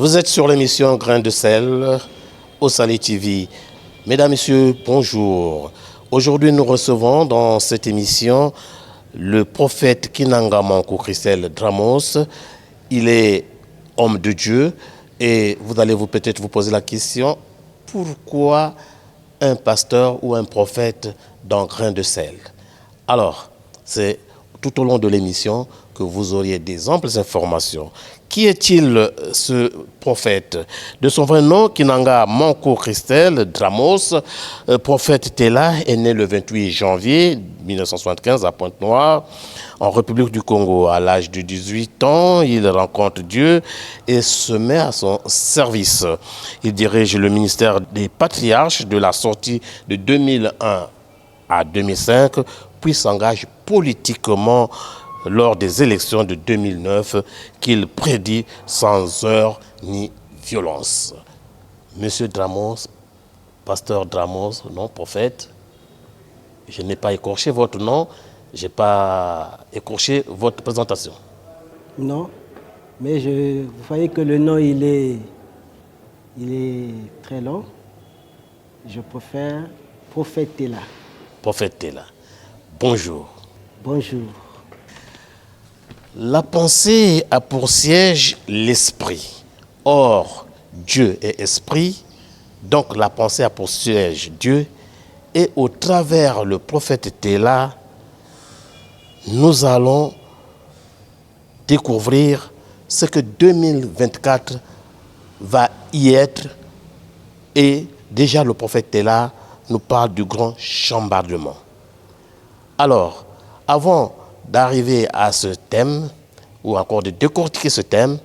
Vous êtes sur l'émission Grain de sel au Salé TV. Mesdames, Messieurs, bonjour. Aujourd'hui, nous recevons dans cette émission le prophète Kinanga Mankou Christelle Dramos. Il est homme de Dieu et vous allez peut-être vous poser la question, pourquoi un pasteur ou un prophète dans Grain de sel? Alors, c'est tout au long de l'émission que vous auriez des amples informations. Qui est-il, ce prophète? De son vrai nom, Kinanga Mankou Christelle Dramos, prophète Tela, est né le 28 janvier 1975 à Pointe-Noire, en République du Congo. À l'âge de 18 ans, il rencontre Dieu et se met à son service. Il dirige le ministère des patriarches de la sortie de 2001 à 2005, puis s'engage politiquement lors des élections de 2009 qu'il prédit sans heurts ni violence. Monsieur Dramos, pasteur Dramos, non prophète, je n'ai pas écorché votre nom, je n'ai pas écorché votre présentation. Non, mais vous voyez que le nom il est très long. Je préfère prophète Tela. Prophète Tela. Bonjour. Bonjour. La pensée a pour siège l'esprit. Or, Dieu est esprit, donc la pensée a pour siège Dieu. Et au travers le prophète Tela, nous allons découvrir ce que 2024 va y être. Et déjà le prophète Tela nous parle du grand chambardement. Alors, avant d'arriver à ce thème, ou encore de décortiquer ce thème,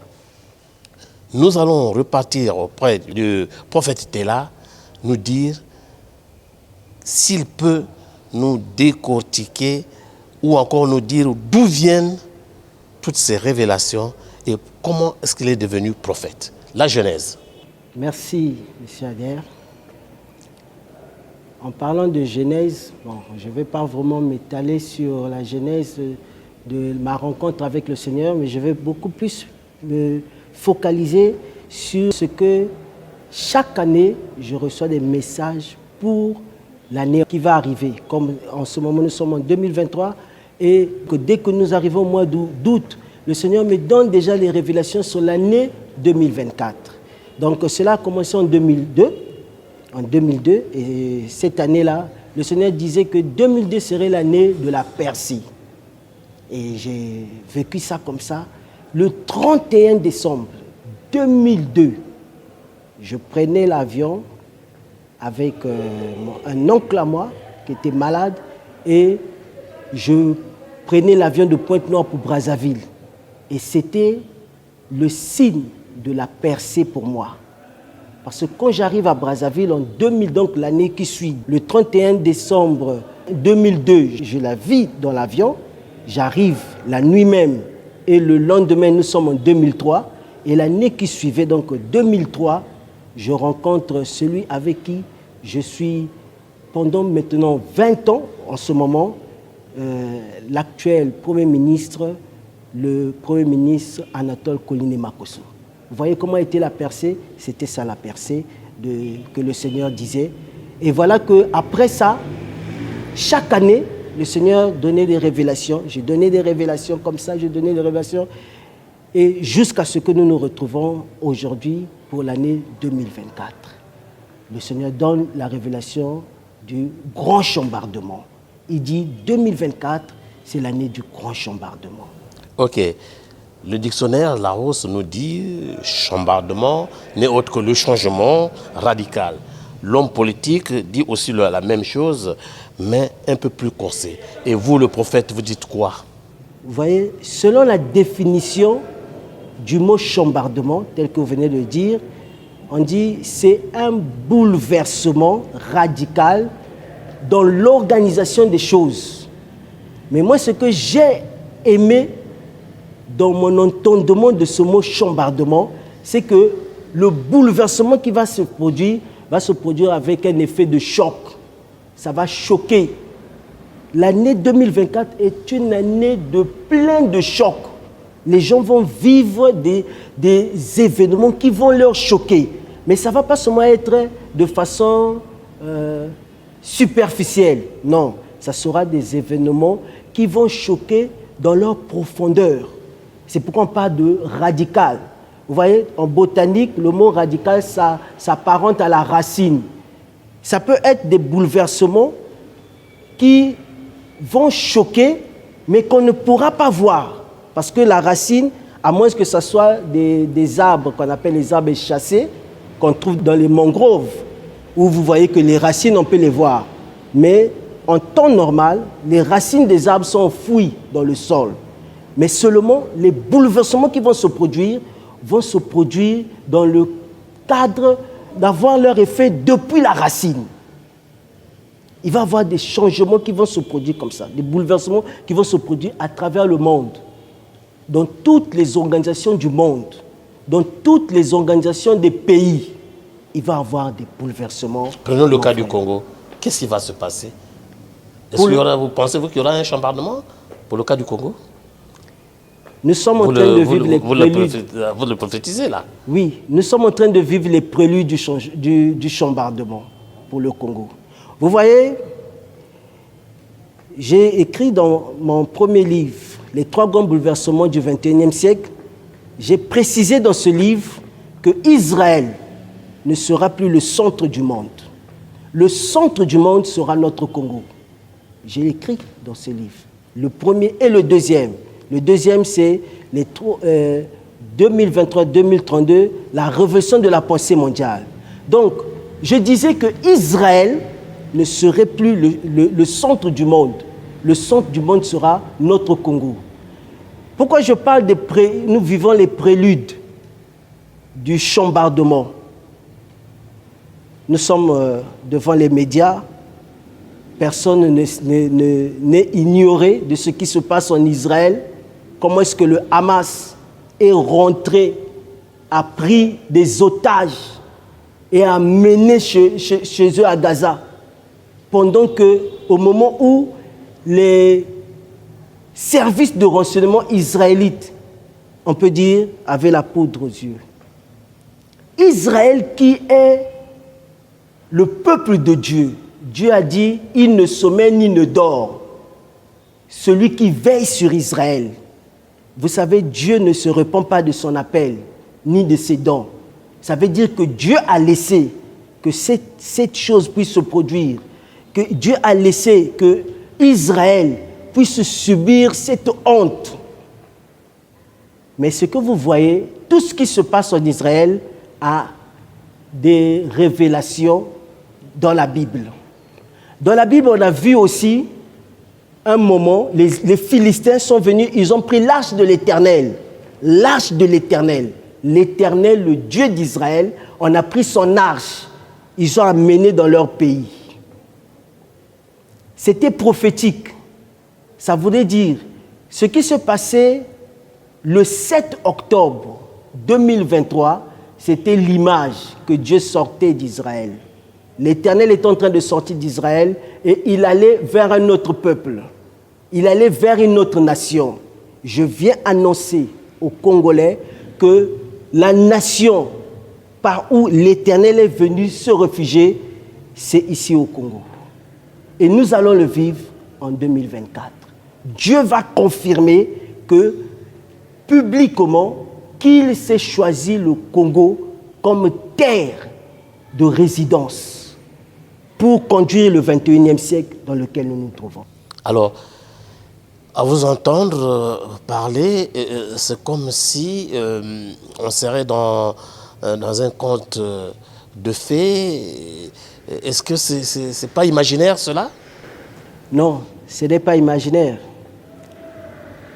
nous allons repartir auprès du prophète Tela, nous dire s'il peut nous décortiquer ou encore nous dire d'où viennent toutes ces révélations et comment est-ce qu'il est devenu prophète. La Genèse. Merci, M. Adair. En parlant de Genèse, je ne vais pas vraiment m'étaler sur la Genèse de ma rencontre avec le Seigneur, mais je vais beaucoup plus me focaliser sur ce que chaque année, je reçois des messages pour l'année qui va arriver. Comme en ce moment, nous sommes en 2023, et que dès que nous arrivons au mois d'août, le Seigneur me donne déjà les révélations sur l'année 2024. Donc cela a commencé en 2002. En 2002, et cette année-là, le Seigneur disait que 2002 serait l'année de la percée. Et j'ai vécu ça comme ça. Le 31 décembre 2002, je prenais l'avion avec un oncle à moi qui était malade et je prenais l'avion de Pointe-Noire pour Brazzaville. Et c'était le signe de la percée pour moi. Parce que quand j'arrive à Brazzaville en 2000, donc l'année qui suit, le 31 décembre 2002, je la vis dans l'avion, j'arrive la nuit même et le lendemain, nous sommes en 2003. Et l'année qui suivait, donc 2003, je rencontre celui avec qui je suis pendant maintenant 20 ans, en ce moment, l'actuel Premier ministre, le Premier ministre Anatole Koliné Makosso. Vous voyez comment était la percée? C'était ça la percée que le Seigneur disait. Et voilà qu'après ça, chaque année, le Seigneur donnait des révélations. J'ai donné des révélations comme ça, j'ai donné des révélations. Et jusqu'à ce que nous nous retrouvons aujourd'hui pour l'année 2024. Le Seigneur donne la révélation du grand chambardement. Il dit 2024, c'est l'année du grand chambardement. Ok. Le dictionnaire Larousse nous dit chambardement n'est autre que le changement radical. L'homme politique dit aussi la même chose, mais un peu plus corsé. Et vous, le prophète, vous dites quoi? Vous voyez, selon la définition du mot chambardement, tel que vous venez de le dire, on dit c'est un bouleversement radical dans l'organisation des choses. Mais moi, ce que j'ai aimé dans mon entendement de ce mot chambardement, c'est que le bouleversement qui va se produire avec un effet de choc. Ça va choquer. L'année 2024 est une année de plein de chocs. Les gens vont vivre des événements qui vont leur choquer. Mais ça ne va pas seulement être de façon superficielle. Non, ça sera des événements qui vont choquer dans leur profondeur. C'est pourquoi on parle de radical. Vous voyez, en botanique, le mot radical, ça s'apparente à la racine. Ça peut être des bouleversements qui vont choquer, mais qu'on ne pourra pas voir. Parce que la racine, à moins que ce soit des arbres qu'on appelle les arbres chassés, qu'on trouve dans les mangroves, où vous voyez que les racines, on peut les voir. Mais en temps normal, les racines des arbres sont enfouies dans le sol. Mais seulement, les bouleversements qui vont se produire dans le cadre d'avoir leur effet depuis la racine. Il va y avoir des changements qui vont se produire comme ça, des bouleversements qui vont se produire à travers le monde, dans toutes les organisations du monde, dans toutes les organisations des pays. Il va y avoir des bouleversements. Prenons le cas du Congo. Qu'est-ce qui va se passer? Vous pensez-vous qu'il y aura un chambardement pour le cas du Congo? Nous sommes en train de vivre les préludes. Vous le prophétisez là? Oui, nous sommes en train de vivre les préludes du chambardement pour le Congo. Vous voyez, j'ai écrit dans mon premier livre, Les 3 grands bouleversements du XXIe siècle, j'ai précisé dans ce livre que Israël ne sera plus le centre du monde. Le centre du monde sera notre Congo. J'ai écrit dans ce livre, le premier et le deuxième. Le deuxième, c'est 2023-2032, la révolution de la pensée mondiale. Donc, je disais que Israël ne serait plus le centre du monde. Le centre du monde sera notre Congo. Pourquoi je parle nous vivons les préludes du chambardement? Nous sommes devant les médias. Personne n'est ignoré de ce qui se passe en Israël. Comment est-ce que le Hamas est rentré, a pris des otages et a mené chez eux à Gaza. Pendant qu'au moment où les services de renseignement israélites, on peut dire, avaient la poudre aux yeux. Israël qui est le peuple de Dieu, Dieu a dit, il ne sommeille ni ne dort. Celui qui veille sur Israël. Vous savez, Dieu ne se repent pas de son appel, ni de ses dons. Ça veut dire que Dieu a laissé que cette chose puisse se produire, que Dieu a laissé que Israël puisse subir cette honte. Mais ce que vous voyez, tout ce qui se passe en Israël a des révélations dans la Bible. Dans la Bible, on a vu aussi un moment, les Philistins sont venus, ils ont pris l'arche de l'Éternel. L'arche de l'Éternel. L'Éternel, le Dieu d'Israël, on a pris son arche. Ils ont amené dans leur pays. C'était prophétique. Ça voulait dire, ce qui se passait le 7 octobre 2023, c'était l'image que Dieu sortait d'Israël. L'Éternel est en train de sortir d'Israël et il allait vers un autre peuple. Il allait vers une autre nation. Je viens annoncer aux Congolais que la nation par où l'Éternel est venu se réfugier, c'est ici au Congo. Et nous allons le vivre en 2024. Dieu va confirmer que, publiquement, qu'il s'est choisi le Congo comme terre de résidence pour conduire le 21e siècle dans lequel nous nous trouvons. Alors, à vous entendre parler, c'est comme si on serait dans un conte de fées. Est-ce que c'est pas imaginaire cela? Non, ce n'est pas imaginaire.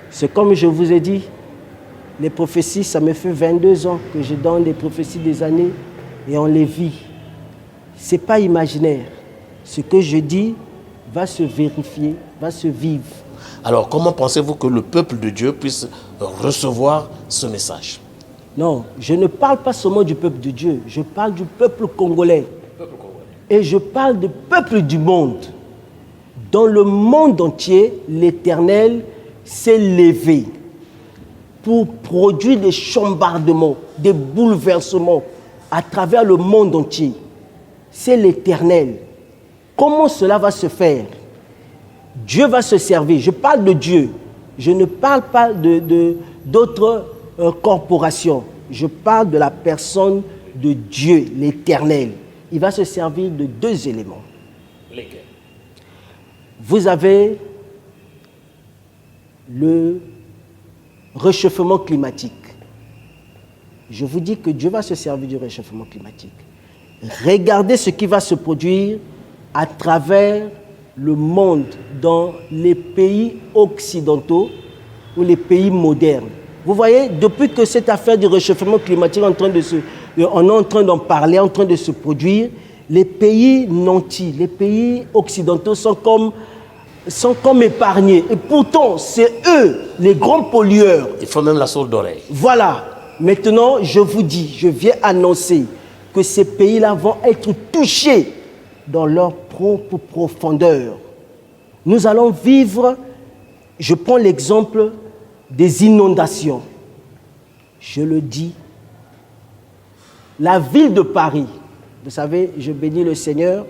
C'est comme je vous ai dit, les prophéties, ça me fait 22 ans que je donne des prophéties des années et on les vit. Ce n'est pas imaginaire. Ce que je dis va se vérifier, va se vivre. Alors, comment pensez-vous que le peuple de Dieu puisse recevoir ce message? Non, je ne parle pas seulement du peuple de Dieu, je parle du peuple congolais. Et je parle du peuple du monde. Dans le monde entier, l'Éternel s'est levé pour produire des chambardements, des bouleversements à travers le monde entier. C'est l'Éternel. Comment cela va se faire? Dieu va se servir. Je parle de Dieu. Je ne parle pas d'autres corporations. Je parle de la personne de Dieu, l'Éternel. Il va se servir de deux éléments. Lesquels? Vous avez le réchauffement climatique. Je vous dis que Dieu va se servir du réchauffement climatique. Regardez ce qui va se produire à travers le monde, dans les pays occidentaux ou les pays modernes. Vous voyez, depuis que cette affaire du réchauffement climatique on est en train d'en parler, en train de se produire, les pays nantis, les pays occidentaux sont comme épargnés. Et pourtant, c'est eux, les grands pollueurs. Il faut même la sourde d'oreille. Voilà. Maintenant, je vous dis, je viens annoncer que ces pays-là vont être touchés dans leur propre profondeur. Nous allons vivre, je prends l'exemple des inondations. Je le dis, la ville de Paris, vous savez, je bénis le Seigneur.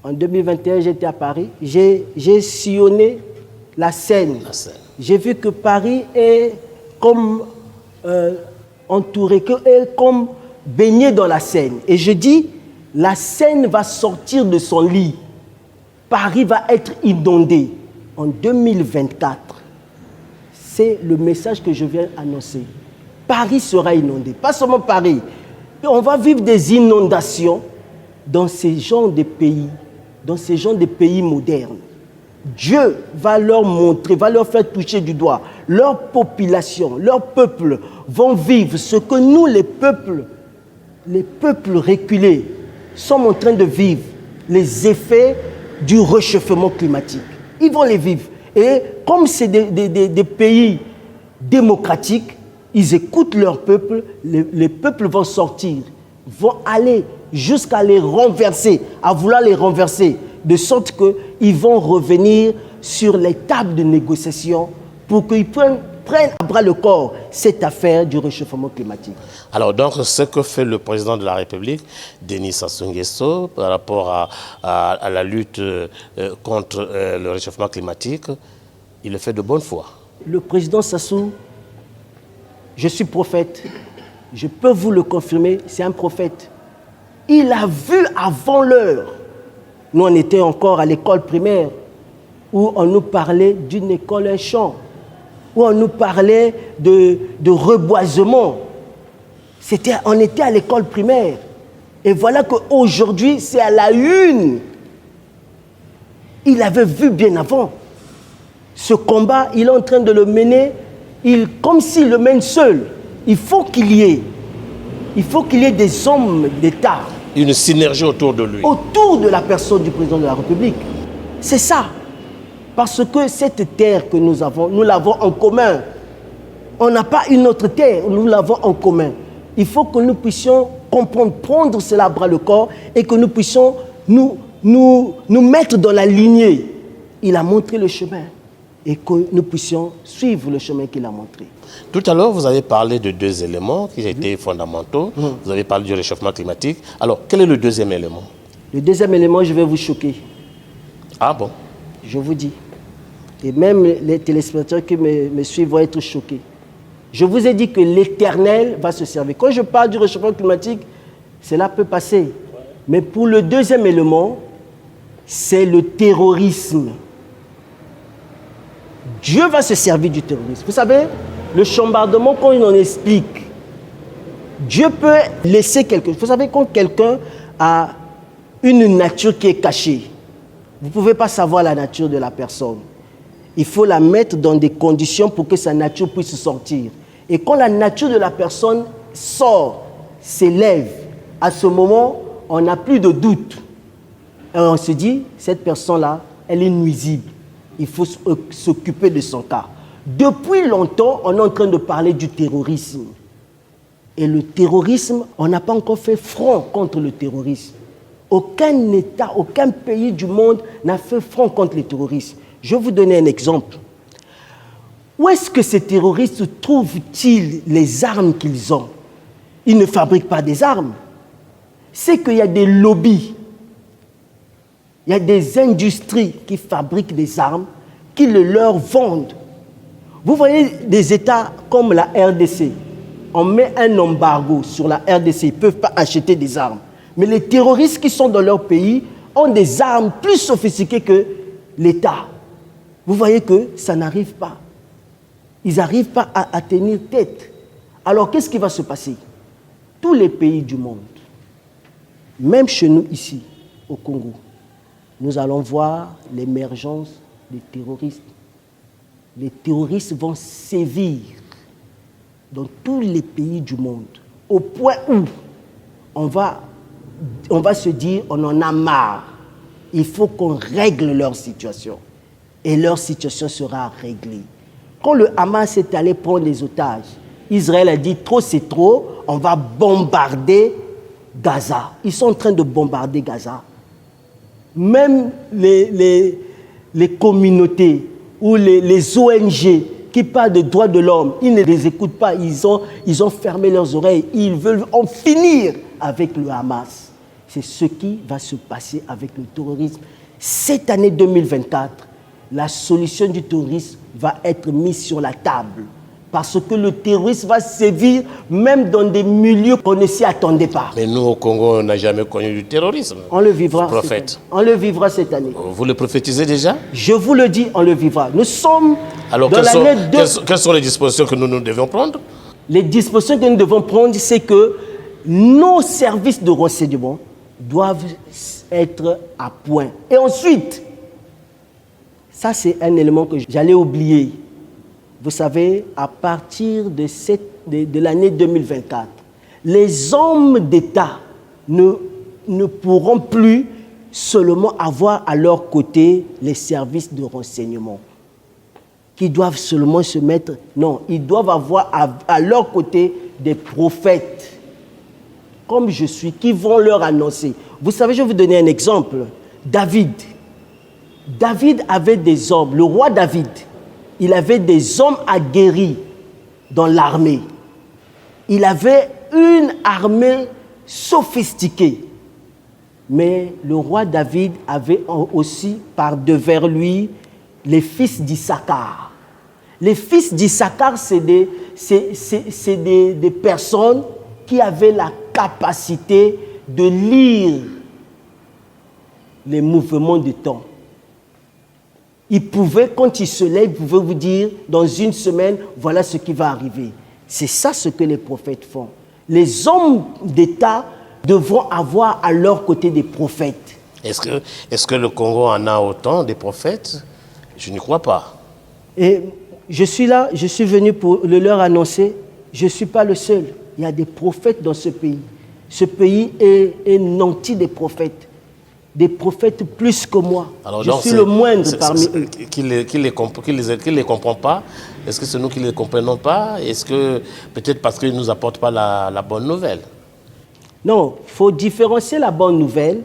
En 2021, j'étais à Paris. J'ai sillonné la Seine. J'ai vu que Paris est comme entouré, est comme baigné dans la Seine. Et je dis, la Seine va sortir de son lit. Paris va être inondé. En 2024, c'est le message que je viens annoncer. Paris sera inondé. Pas seulement Paris. On va vivre des inondations dans ces genres de pays, dans ces genres de pays modernes. Dieu va leur montrer, va leur faire toucher du doigt. Leur population, leur peuple vont vivre ce que nous, les peuples reculés, sommes en train de vivre, les effets du réchauffement climatique. Ils vont les vivre. Et comme c'est des pays démocratiques, ils écoutent leur peuple, les peuples vont sortir, vont aller jusqu'à les renverser, à vouloir les renverser, de sorte qu'ils vont revenir sur les tables de négociation pour qu'ils prennent à bras le corps cette affaire du réchauffement climatique. Alors donc, ce que fait le président de la République, Denis Sassou Nguesso, par rapport à la lutte contre le réchauffement climatique, il le fait de bonne foi. Le président Sassou, je suis prophète, je peux vous le confirmer, c'est un prophète. Il a vu avant l'heure. Nous, on était encore à l'école primaire, où on nous parlait d'une école un champ, où on nous parlait de reboisement. On était à l'école primaire. Et voilà qu'aujourd'hui, c'est à la une. Il avait vu bien avant. Ce combat, il est en train de le mener, comme s'il le mène seul. Il faut qu'il y ait des hommes d'État. Une synergie autour de lui. Autour de la personne du président de la République. C'est ça. Parce que cette terre que nous avons, nous l'avons en commun. On n'a pas une autre terre, nous l'avons en commun. Il faut que nous puissions comprendre, prendre cela à bras le corps et que nous puissions nous mettre dans la lignée. Il a montré le chemin et que nous puissions suivre le chemin qu'il a montré. Tout à l'heure, vous avez parlé de deux éléments qui étaient fondamentaux. Vous avez parlé du réchauffement climatique. Alors, quel est le deuxième élément? Le deuxième élément, je vais vous choquer. Ah bon? Je vous dis. Et même les téléspectateurs qui me suivent vont être choqués. Je vous ai dit que l'Éternel va se servir. Quand je parle du réchauffement climatique, cela peut passer. Mais pour le deuxième élément, c'est le terrorisme. Dieu va se servir du terrorisme. Vous savez, le chambardement, quand il en explique, Dieu peut laisser quelque chose. Vous savez, quand quelqu'un a une nature qui est cachée, vous ne pouvez pas savoir la nature de la personne. Il faut la mettre dans des conditions pour que sa nature puisse sortir. Et quand la nature de la personne sort, s'élève, à ce moment, on n'a plus de doute. Et on se dit, cette personne-là, elle est nuisible. Il faut s'occuper de son cas. Depuis longtemps, on est en train de parler du terrorisme. Et le terrorisme, on n'a pas encore fait front contre le terrorisme. Aucun État, aucun pays du monde n'a fait front contre le terrorisme. Je vais vous donner un exemple. Où est-ce que ces terroristes trouvent-ils les armes qu'ils ont? Ils ne fabriquent pas des armes. C'est qu'il y a des lobbies, il y a des industries qui fabriquent des armes, qui le leur vendent. Vous voyez des États comme la RDC, on met un embargo sur la RDC, ils ne peuvent pas acheter des armes. Mais les terroristes qui sont dans leur pays ont des armes plus sophistiquées que l'État. Vous voyez que ça n'arrive pas. Ils n'arrivent pas à tenir tête. Alors qu'est-ce qui va se passer? Tous les pays du monde, même chez nous ici, au Congo, nous allons voir l'émergence des terroristes. Les terroristes vont sévir dans tous les pays du monde, au point où on va se dire, on en a marre. Il faut qu'on règle leur situation. Et leur situation sera réglée. Quand le Hamas est allé prendre les otages, Israël a dit, trop c'est trop, on va bombarder Gaza. Ils sont en train de bombarder Gaza. Même les communautés ou les ONG qui parlent de droits de l'homme, ils ne les écoutent pas. Ils ont fermé leurs oreilles. Ils veulent en finir avec le Hamas. C'est ce qui va se passer avec le terrorisme. Cette année 2024, la solution du terrorisme va être mise sur la table. Parce que le terrorisme va sévir même dans des milieux qu'on ne s'y attendait pas. Mais nous, au Congo, on n'a jamais connu du terrorisme. On le vivra. Prophète. On le vivra cette année. Vous le prophétisez déjà? Je vous le dis, on le vivra. Nous sommes Alors, dans l'année 2. quelles sont les dispositions que nous devions prendre? Les dispositions que nous devons prendre, c'est que nos services de renseignement doivent être à point. Et ensuite, ça c'est un élément que j'allais oublier. Vous savez, à partir de l'année 2024, les hommes d'État ne pourront plus seulement avoir à leur côté les services de renseignement, qui doivent seulement se mettre... Non, ils doivent avoir à leur côté des prophètes, comme je suis, qui vont leur annoncer. Vous savez, je vais vous donner un exemple. David avait des hommes, le roi David, il avait des hommes aguerris dans l'armée. Il avait une armée sophistiquée. Mais le roi David avait aussi par devers lui les fils d'Issachar. Les fils d'Issachar, c'est des personnes qui avaient la capacité de lire les mouvements du temps. Il pouvait, quand il se lève, il pouvait vous dire, dans une semaine, voilà ce qui va arriver. C'est ça ce que les prophètes font. Les hommes d'État devront avoir à leur côté des prophètes. Est-ce que le Congo en a autant des prophètes? Je n'y crois pas. Et je suis là, je suis venu pour le leur annoncer. Je ne suis pas le seul. Il y a des prophètes dans ce pays. Ce pays est nanti des prophètes. Des prophètes plus que moi. Alors, je suis le moindre parmi eux. Qui les comprend pas? Est-ce que c'est nous qui ne les comprenons pas? Est-ce que peut-être parce qu'ils ne nous apportent pas la bonne nouvelle? Non, il faut différencier la bonne nouvelle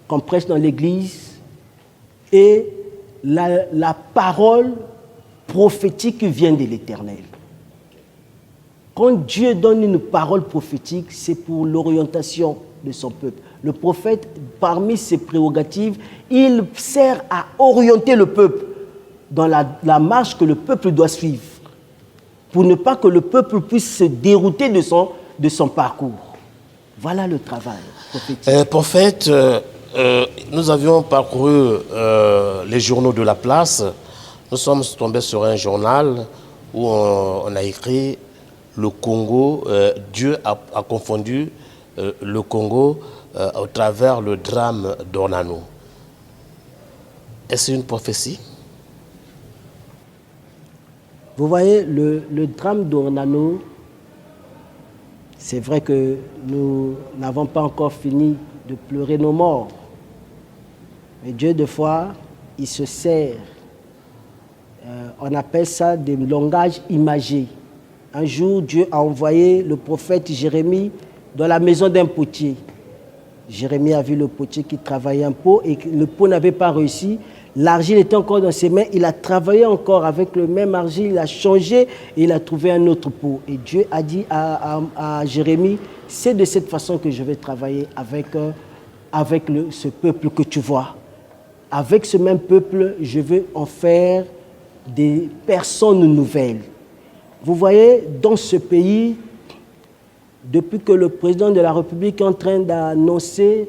qu'on prêche dans l'Église et la parole prophétique qui vient de l'Éternel. Quand Dieu donne une parole prophétique, c'est pour l'orientation de son peuple. Le prophète, parmi ses prérogatives, il sert à orienter le peuple dans la marche que le peuple doit suivre, pour ne pas que le peuple puisse se dérouter de son parcours. Voilà le travail prophétique. Prophète, nous avions parcouru les journaux de la place. Nous sommes tombés sur un journal où on a écrit « Le Congo, Dieu a confondu le Congo au travers le drame d'Ornano ». Est-ce une prophétie? Vous voyez, le drame d'Ornano, c'est vrai que nous n'avons pas encore fini de pleurer nos morts. Mais Dieu, des fois, il se sert. On appelle ça des langages imagés. Un jour, Dieu a envoyé le prophète Jérémie dans la maison d'un potier. Jérémie a vu le potier qui travaillait un pot et le pot n'avait pas réussi. L'argile était encore dans ses mains. Il a travaillé encore avec le même argile. Il a changé et il a trouvé un autre pot. Et Dieu a dit à Jérémie, c'est de cette façon que je vais travailler avec ce peuple que tu vois. Avec ce même peuple, je vais en faire des personnes nouvelles. Vous voyez, dans ce pays, depuis que le président de la République est en train d'annoncer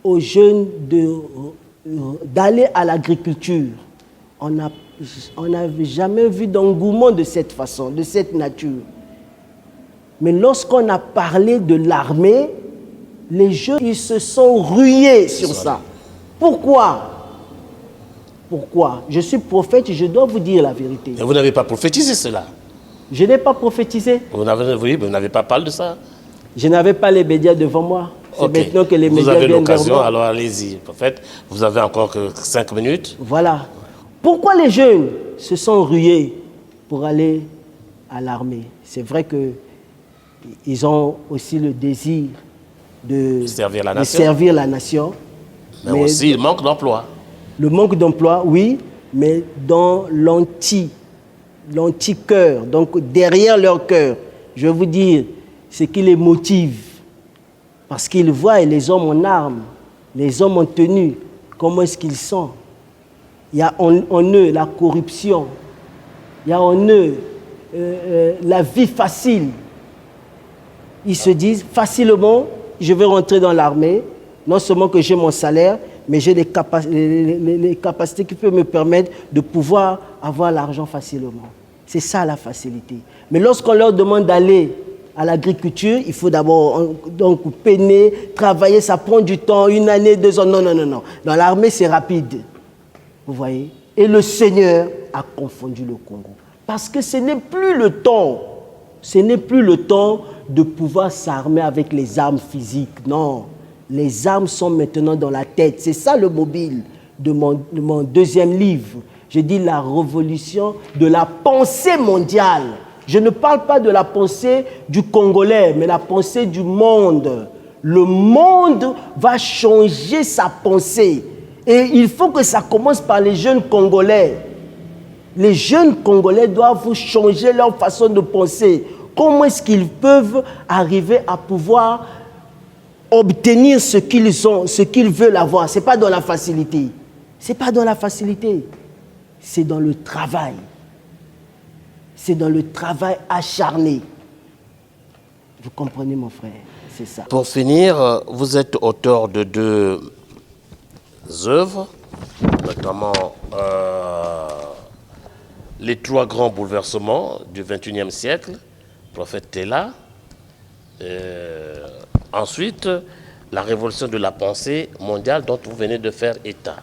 aux jeunes d'aller à l'agriculture, on n'avait jamais vu d'engouement de cette façon, de cette nature. Mais lorsqu'on a parlé de l'armée, les jeunes ils se sont rués sur ça. Pourquoi? Pourquoi? Je suis prophète, je dois vous dire la vérité. Et vous n'avez pas prophétisé cela? Je n'ai pas prophétisé. Vous n'avez pas parlé de ça? Je n'avais pas les médias devant moi. C'est maintenant que les médias viennent vers moi. Vous avez l'occasion, alors allez-y. En fait, vous avez encore que 5 minutes. Voilà. Pourquoi les jeunes se sont rués pour aller à l'armée? C'est vrai qu'ils ont aussi le désir de servir la nation. Mais aussi le manque d'emploi. Le manque d'emploi, oui, mais dans l'anti-cœur, donc derrière leur cœur, je vais vous dire ce qui les motive. Parce qu'ils voient les hommes en armes, les hommes en tenue, comment est-ce qu'ils sont. Il y a en eux la corruption, il y a en eux la vie facile. Ils se disent facilement, je vais rentrer dans l'armée, non seulement que j'ai mon salaire, mais j'ai les capacités qui peuvent me permettre de pouvoir avoir l'argent facilement. C'est ça la facilité. Mais lorsqu'on leur demande d'aller à l'agriculture, il faut d'abord donc peiner, travailler, ça prend du temps, 1 année, 2 ans. Non. Dans l'armée, c'est rapide. Vous voyez? Et le Seigneur a confondu le Congo. Parce que ce n'est plus le temps. Ce n'est plus le temps de pouvoir s'armer avec les armes physiques. Non. Les armes sont maintenant dans la tête. C'est ça le mobile de mon deuxième livre. Je dis la révolution de la pensée mondiale. Je ne parle pas de la pensée du Congolais, mais la pensée du monde. Le monde va changer sa pensée. Et il faut que ça commence par les jeunes Congolais. Les jeunes Congolais doivent changer leur façon de penser. Comment est-ce qu'ils peuvent arriver à pouvoir obtenir ce qu'ils ont, ce qu'ils veulent avoir? Ce n'est pas dans la facilité. Ce n'est pas dans la facilité. C'est dans le travail. C'est dans le travail acharné. Vous comprenez, mon frère? C'est ça. Pour finir, vous êtes auteur de 2 œuvres, notamment les 3 grands bouleversements du XXIe siècle, Prophète Tella. Ensuite, la révolution de la pensée mondiale dont vous venez de faire état.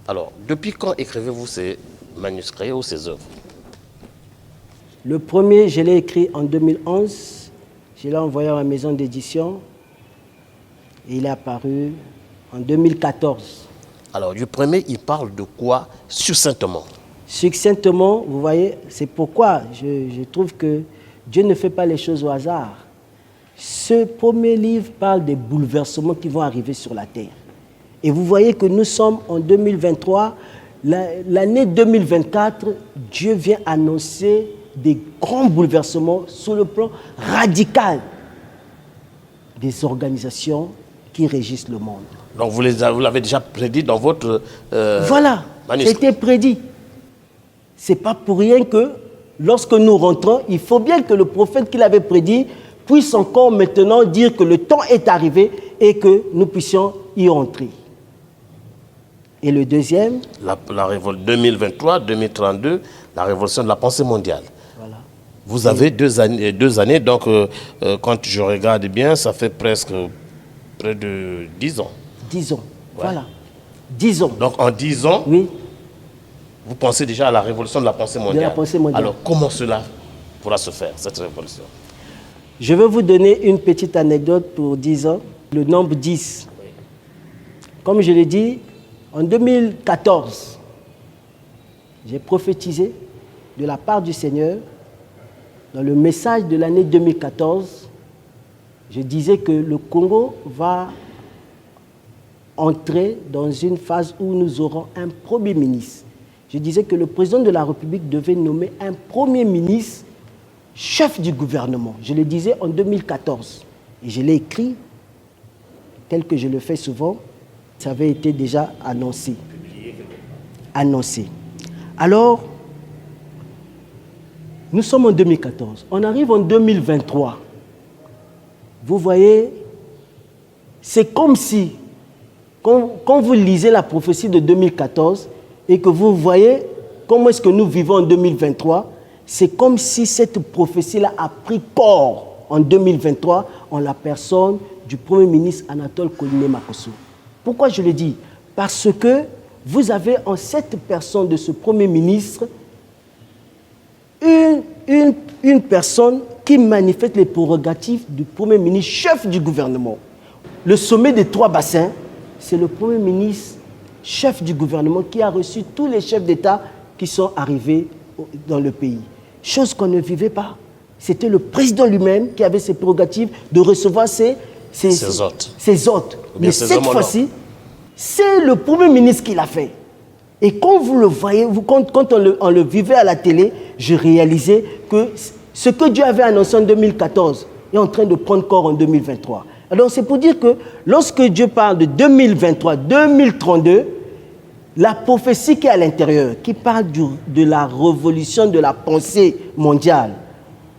Alors, depuis quand écrivez-vous ces manuscrits ou ces œuvres? Le premier, je l'ai écrit en 2011. Je l'ai envoyé à la maison d'édition. Et il est apparu en 2014. Alors, du premier, il parle de quoi succinctement? Succinctement, vous voyez, c'est pourquoi je trouve que Dieu ne fait pas les choses au hasard. Ce premier livre parle des bouleversements qui vont arriver sur la terre. Et vous voyez que nous sommes en 2023. L'année 2024, Dieu vient annoncer des grands bouleversements sur le plan radical des organisations qui régissent le monde. Donc vous l'avez déjà prédit dans votre voilà, manuscrit. c'était prédit. Ce n'est pas pour rien que lorsque nous rentrons, il faut bien que le prophète qui l'avait prédit puisse encore maintenant dire que le temps est arrivé et que nous puissions y entrer. Et le deuxième? La révolution 2023-2032, la révolution de la pensée mondiale. Voilà. Vous avez 2 années, donc quand je regarde bien, ça fait presque près de 10 ans. 10 ans, ouais. Voilà. 10 ans. Donc en 10 ans, oui. Vous pensez déjà à la révolution de la pensée mondiale. De la pensée mondiale. Alors comment cela pourra se faire, cette révolution? Je vais vous donner une petite anecdote pour 10 ans. Le nombre 10. Oui. Comme je l'ai dit, en 2014, j'ai prophétisé de la part du Seigneur, dans le message de l'année 2014, je disais que le Congo va entrer dans une phase où nous aurons un Premier ministre. Je disais que le président de la République devait nommer un Premier ministre chef du gouvernement. Je le disais en 2014. Et je l'ai écrit, tel que je le fais souvent. Ça avait été déjà annoncé. Alors, nous sommes en 2014. On arrive en 2023. Vous voyez, c'est comme si, quand vous lisez la prophétie de 2014 et que vous voyez comment est-ce que nous vivons en 2023, c'est comme si cette prophétie-là a pris corps en 2023 en la personne du Premier ministre Anatole Koliné Makosso. Pourquoi je le dis? Parce que vous avez en cette personne de ce Premier ministre une personne qui manifeste les prérogatives du Premier ministre, chef du gouvernement. Le sommet des 3 bassins, c'est le Premier ministre, chef du gouvernement, qui a reçu tous les chefs d'État qui sont arrivés dans le pays. Chose qu'on ne vivait pas. C'était le président lui-même qui avait ses prérogatives de recevoir ses hôtes. Mais cette fois-ci, c'est le Premier ministre qui l'a fait. Et quand vous le voyez, quand on le vivait à la télé, je réalisais que ce que Dieu avait annoncé en 2014 est en train de prendre corps en 2023. Alors c'est pour dire que lorsque Dieu parle de 2023, 2032, la prophétie qui est à l'intérieur, qui parle de la révolution de la pensée mondiale,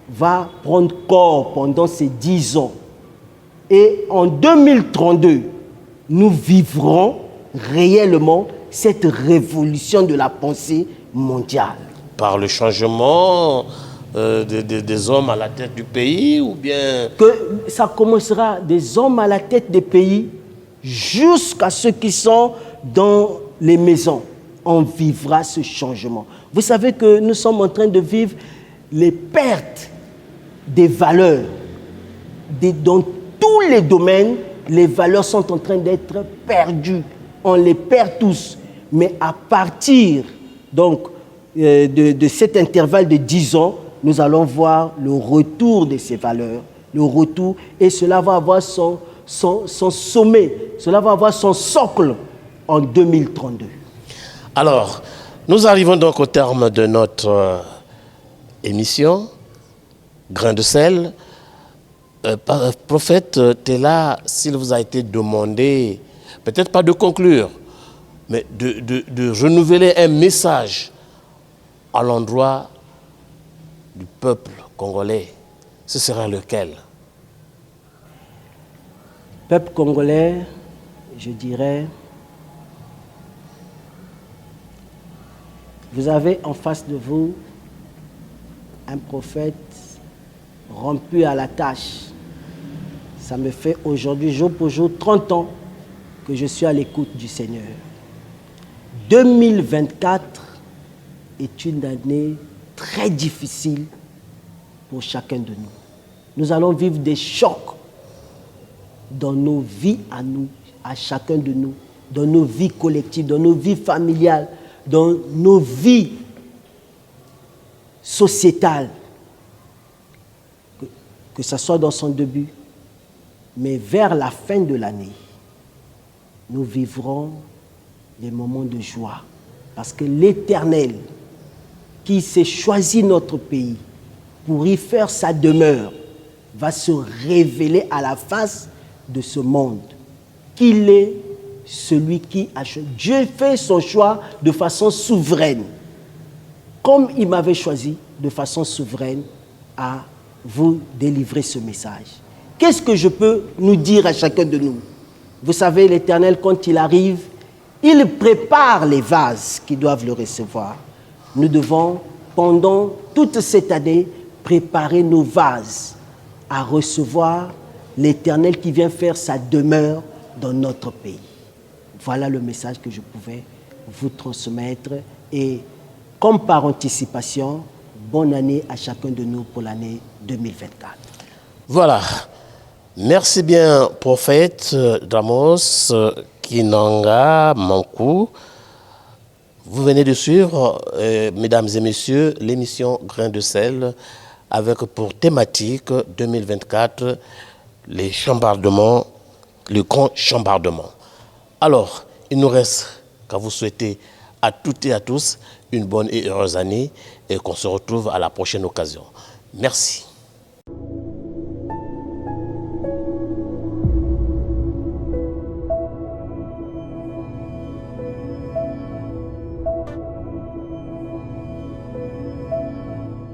va prendre corps pendant ces 10 ans. Et en 2032, nous vivrons réellement cette révolution de la pensée mondiale. Par le changement des hommes à la tête du pays ou bien... Que ça commencera des hommes à la tête des pays jusqu'à ceux qui sont dans les maisons. On vivra ce changement. Vous savez que nous sommes en train de vivre les pertes des valeurs. Dans tous les domaines, les valeurs sont en train d'être perdues. On les perd tous. Mais à partir donc, de cet intervalle de 10 ans, nous allons voir le retour de ces valeurs, le retour, et cela va avoir son sommet, cela va avoir son socle en 2032. Alors, nous arrivons donc au terme de notre émission, Grain de sel. Prophète Tella, s'il vous a été demandé, peut-être pas de conclure, mais de renouveler un message à l'endroit du peuple congolais, ce sera lequel? Peuple congolais, je dirais, vous avez en face de vous un prophète rompu à la tâche. Ça me fait aujourd'hui, jour pour jour, 30 ans que je suis à l'écoute du Seigneur. 2024 est une année très difficile pour chacun de nous. Nous allons vivre des chocs dans nos vies à nous, à chacun de nous, dans nos vies collectives, dans nos vies familiales, dans nos vies sociétales, que ce soit dans son début, mais vers la fin de l'année, nous vivrons des moments de joie. Parce que l'Éternel, qui s'est choisi notre pays pour y faire sa demeure, va se révéler à la face de ce monde. Qu'il est celui qui a choisi. Dieu fait son choix de façon souveraine. Comme il m'avait choisi de façon souveraine à vous délivrer ce message. Qu'est-ce que je peux nous dire à chacun de nous? Vous savez, l'Éternel, quand il arrive, il prépare les vases qui doivent le recevoir. Nous devons, pendant toute cette année, préparer nos vases à recevoir l'Éternel qui vient faire sa demeure dans notre pays. Voilà le message que je pouvais vous transmettre. Et comme par anticipation, bonne année à chacun de nous pour l'année 2024. Voilà. Merci bien, prophète Dramos Kinanga Mankou. Vous venez de suivre, mesdames et messieurs, l'émission Grain de sel avec pour thématique 2024 les chambardements, le grand chambardement. Alors, il nous reste qu'à vous souhaiter à toutes et à tous une bonne et heureuse année et qu'on se retrouve à la prochaine occasion. Merci.